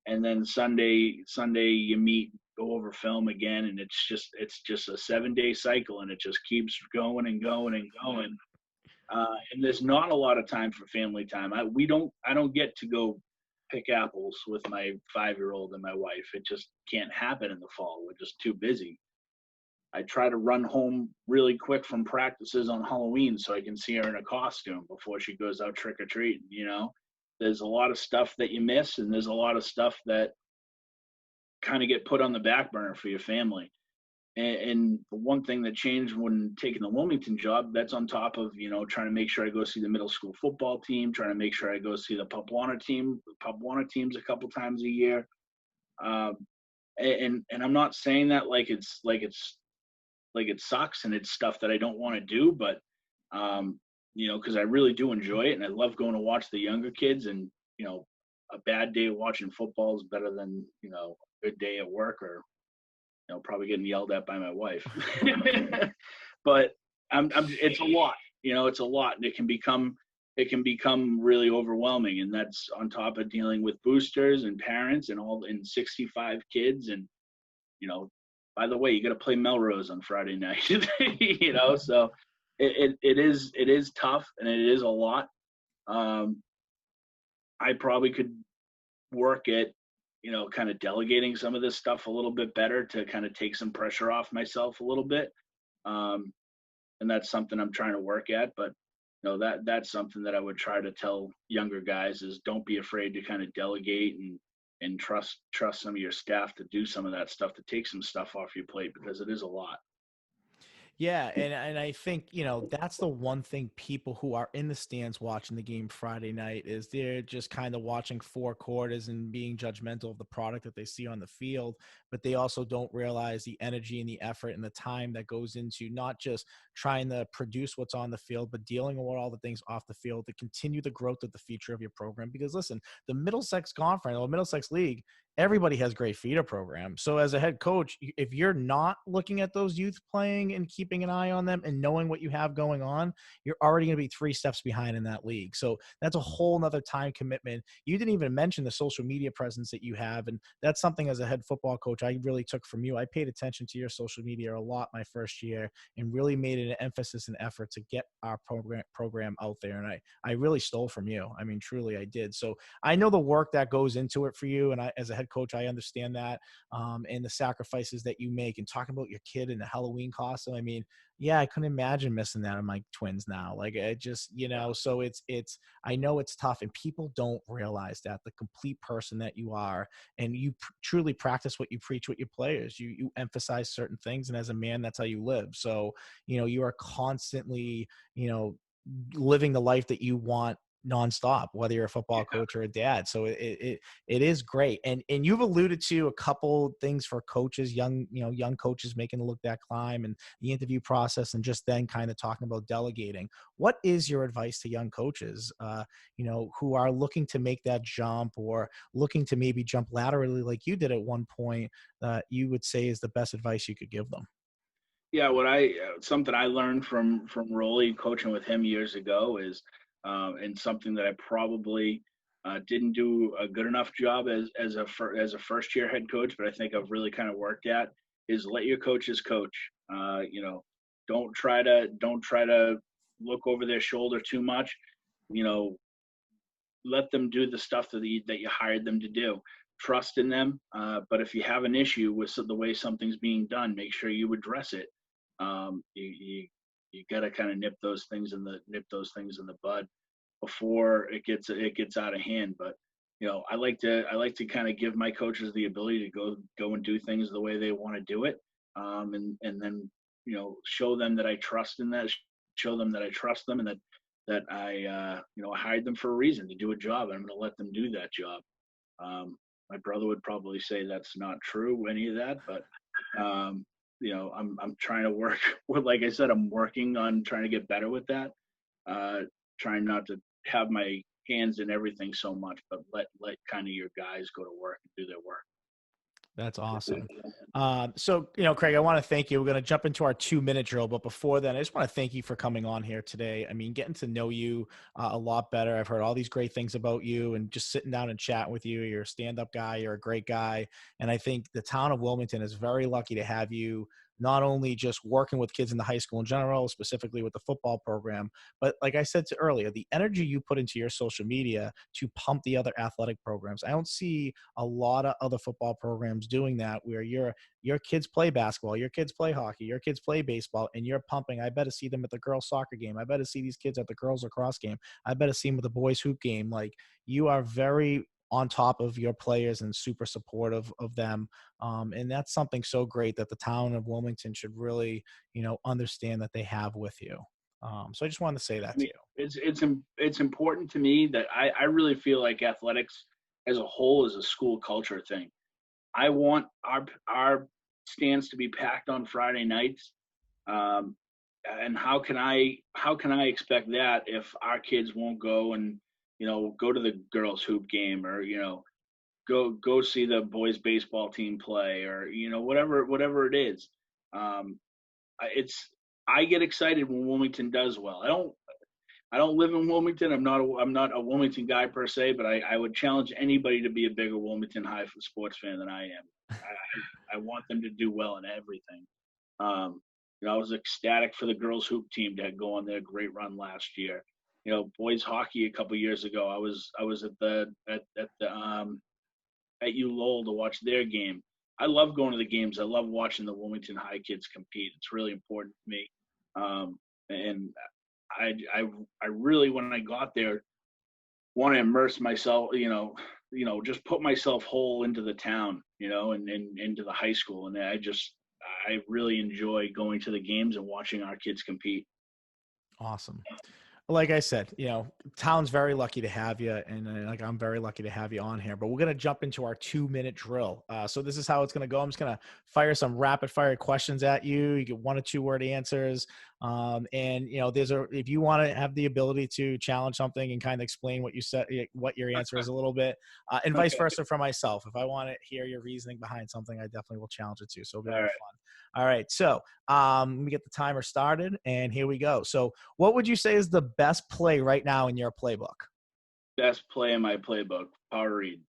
And then Sunday you meet, go over film again, and it's just a 7-day cycle, and it just keeps going and going and going. And there's not a lot of time for family time. I don't get to go pick apples with my 5-year-old and my wife. It just can't happen in the fall. We're just too busy. I try to run home really quick from practices on Halloween so I can see her in a costume before she goes out trick-or-treating, There's a lot of stuff that you miss, and there's a lot of stuff that kind of get put on the back burner for your family. And the one thing that changed when taking the Wilmington job, that's on top of, trying to make sure I go see the middle school football team, trying to make sure I go see the Pup Warner team. The Pup Warner teams a couple times a year. And I'm not saying that like it sucks and it's stuff that I don't want to do, but because I really do enjoy it, and I love going to watch the younger kids. And a bad day watching football is better than a good day at work, or probably getting yelled at by my wife. But it's a lot. It's a lot, and it can become really overwhelming, and that's on top of dealing with boosters and parents and 65 kids. And by the way, you got to play Melrose on Friday night. So it is tough, and it is a lot. I probably could work at kind of delegating some of this stuff a little bit better to kind of take some pressure off myself a little bit. And that's something I'm trying to work at. But that's something that I would try to tell younger guys is don't be afraid to kind of delegate and trust some of your staff to do some of that stuff, to take some stuff off your plate, because it is a lot. Yeah, and I think, that's the one thing people who are in the stands watching the game Friday night is they're just kind of watching 4 quarters and being judgmental of the product that they see on the field, but they also don't realize the energy and the effort and the time that goes into not just trying to produce what's on the field, but dealing with all the things off the field to continue the growth of the future of your program. Because listen, the Middlesex Conference or Middlesex League, everybody has great feeder programs. So as a head coach, if you're not looking at those youth playing and keeping an eye on them and knowing what you have going on, you're already going to be 3 steps behind in that league. So that's a whole nother time commitment. You didn't even mention the social media presence that you have. And that's something as a head football coach I really took from you. I paid attention to your social media a lot my first year and really made it an emphasis and effort to get our program out there. And I really stole from you. I mean, truly I did. So I know the work that goes into it for you. And as a head coach, I understand that, and the sacrifices that you make. And talking about your kid in the Halloween costume, I mean, yeah, I couldn't imagine missing that on my twins now. Like, it just, so it's, I know it's tough, and people don't realize that the complete person that you are, and you truly practice what you preach with your players. You emphasize certain things, and as a man, that's how you live. So, you are constantly, living the life that you want nonstop, whether you're a football coach or a dad. So it is great. And you've alluded to a couple things for coaches, young coaches making the look that climb, and the interview process, and just then kind of talking about delegating. What is your advice to young coaches, who are looking to make that jump, or looking to maybe jump laterally like you did at one point, that you would say is the best advice you could give them? Yeah, something I learned from Rolly coaching with him years ago is, and something that I probably didn't do a good enough job as a first year head coach, but I think I've really kind of worked at, is let your coaches coach. You know, don't try to look over their shoulder too much. You know, let them do the stuff that you hired them to do. Trust in them, but if you have an issue with the way something's being done, make sure you address it. You got to kind of nip those things in the bud before it gets out of hand. But I like to kind of give my coaches the ability to go and do things the way they want to do it, and then show them that I trust in that, show them that I trust them, and that I hired them for a reason to do a job, and I'm going to let them do that job. My brother would probably say that's not true, any of that, but I'm trying to work with, like I said, I'm working on trying to get better with that. Trying not to have my hands in everything so much, but let kind of your guys go to work and do their work. That's awesome. So, Craig, I want to thank you. We're going to jump into our 2-minute drill. But before then, I just want to thank you for coming on here today. I mean, getting to know you a lot better. I've heard all these great things about you, and just sitting down and chatting with you. You're a stand-up guy. You're a great guy. And I think the town of Wilmington is very lucky to have you, not only just working with kids in the high school in general, specifically with the football program, but like I said earlier, the energy you put into your social media to pump the other athletic programs. I don't see a lot of other football programs doing that, where your kids play basketball, your kids play hockey, your kids play baseball, and you're pumping. I better see them at the girls soccer game. I better see these kids at the girls lacrosse game. I better see them at the boys hoop game. Like, you are very on top of your players and super supportive of them. And that's something so great that the town of Wilmington should really, understand that they have with you. So I just wanted to say that I mean, to you. it's important to me that I really feel like athletics as a whole is a school culture thing. I want our stands to be packed on Friday nights. And how can I expect that if our kids won't go and go to the girls hoop game, or go see the boys baseball team play, or whatever it is. It's I get excited when Wilmington does well. I don't live in Wilmington. I'm not a Wilmington guy per se, but I would challenge anybody to be a bigger Wilmington High sports fan than I am. I want them to do well in everything. I was ecstatic for the girls hoop team to go on their great run last year. Boys hockey a couple years ago. I was at U Lowell to watch their game. I love going to the games. I love watching the Wilmington High kids compete. It's really important to me. And I really, when I got there, want to immerse myself, just put myself whole into the town, and into the high school. And I really enjoy going to the games and watching our kids compete. Awesome. Like I said, town's very lucky to have you, and like I'm very lucky to have you on here. But we're gonna jump into our 2-minute drill. So this is how it's gonna go. I'm just gonna fire some rapid fire questions at you. You get 1 or 2 word answers, and if you want to have the ability to challenge something and kind of explain what you said, what your answer is a little bit, and vice versa for myself. If I want to hear your reasoning behind something, I definitely will challenge it too. So it'll be fun. All right. So let me get the timer started, and here we go. So what would you say is the best play right now in your playbook? Best play in my playbook, power read.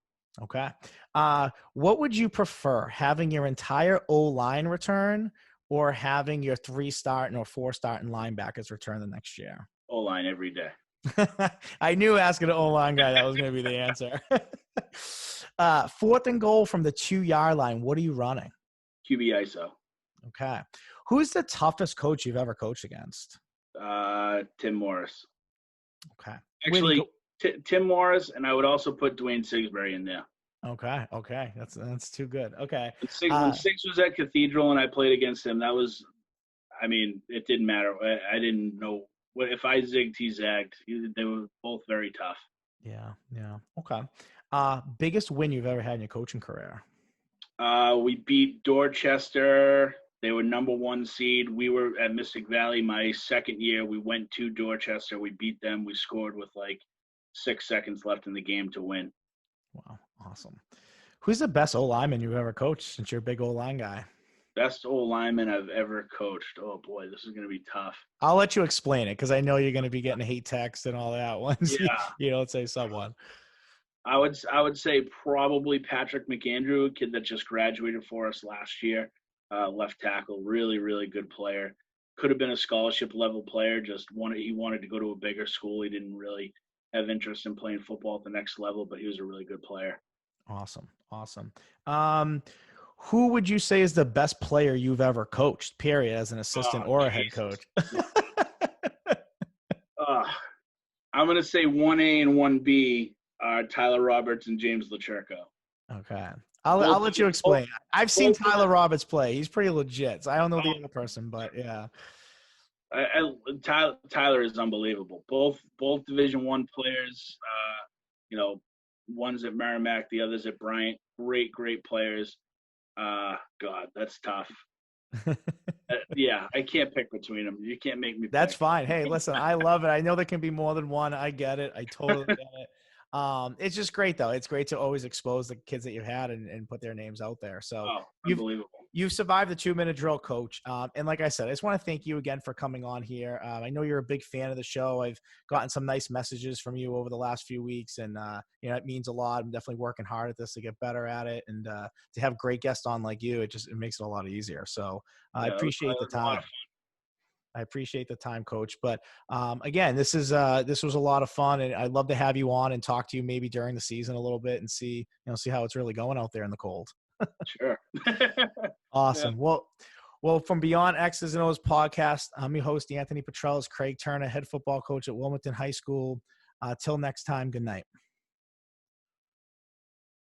Okay. What would you prefer, having your entire O-line return, or having your 3 starting or 4 starting linebackers return the next year? O-line every day. I knew asking an O-line guy that was going to be the answer. 4th and goal from the 2-yard line. What are you running? QB ISO. Okay. Who's the toughest coach you've ever coached against? Tim Morris. Okay. Actually, Tim Morris, and I would also put Dwayne Sigsbury in there. Okay. That's too good. Okay. When Sigs was at Cathedral and I played against him, it didn't matter. I didn't know if I zigged, he zagged. They were both very tough. Yeah. Okay. Biggest win you've ever had in your coaching career? We beat Dorchester. They were number 1 seed. We were at Mystic Valley my second year. We went to Dorchester. We beat them. We scored with like 6 seconds left in the game to win. Wow. Awesome. Who's the best O-lineman you've ever coached, since you're a big O-line guy? Best old lineman I've ever coached. Oh boy, this is going to be tough. I'll let you explain it because I know you're going to be getting hate text and all that once Yeah, you don't say someone. I would say probably Patrick McAndrew, a kid that just graduated for us last year, left tackle, really really good player. Could have been a scholarship level player. He wanted to go to a bigger school. He didn't really have interest in playing football at the next level, but he was a really good player. Awesome. Awesome. Who would you say is the best player you've ever coached, period, as an assistant Oh or a head Jesus! coach? Uh, I'm gonna say 1A and 1B are Tyler Roberts and James LaChurco. Okay. I'll Both let of you them, explain. I've seen both of Tyler them. Roberts play. He's pretty legit. So I don't know the Oh, other person, but yeah. Tyler is unbelievable. Both Division One players. One's at Merrimack, the other's at Bryant. Great players. God, that's tough. Yeah, I can't pick between them. You can't make me That's pick. fine. Hey, listen, I love it. I know there can be more than one. I get it. I totally get it. It's just great though. It's great to always expose the kids that you had and put their names out there. So Oh, you've unbelievable. you've survived the 2-minute drill, coach. And like I said, I just want to thank you again for coming on here. I know you're a big fan of the show. I've gotten some nice messages from you over the last few weeks, and it means a lot. I'm definitely working hard at this to get better at it, and to have great guests on like you, it makes it a lot easier. So I Yeah, appreciate the that was a lot time. of I appreciate the time, coach. But again, this was a lot of fun, and I'd love to have you on and talk to you maybe during the season a little bit and see how it's really going out there in the cold. fun. Sure. Yeah. Awesome. Well, from Beyond X's and O's podcast, I'm your host, Anthony Petrellis, Craig Turner, head football coach at Wilmington High School. Till next time, good night.